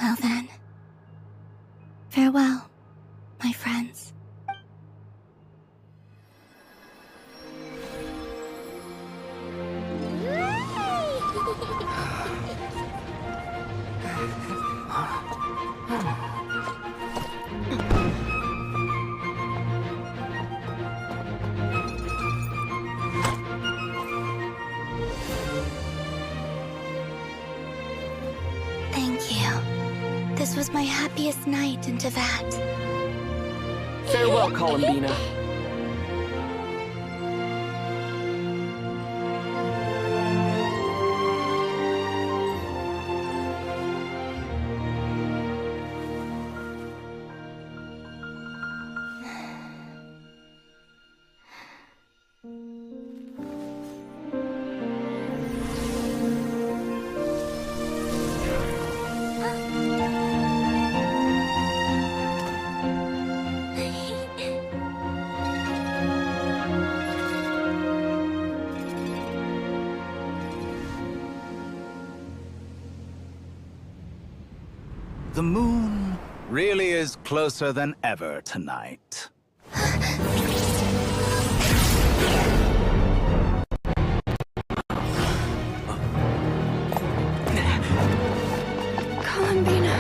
Well then, farewell, my friends. Thank you. This was my happiest night in Teyvat. Farewell, Columbina. The moon really is closer than ever tonight. Columbina.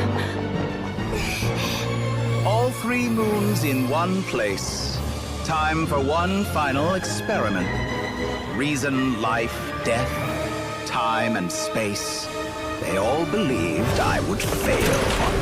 All 3 moons in one place. Time for one final experiment. Reason, life, death, time and space. They all believed I would fail on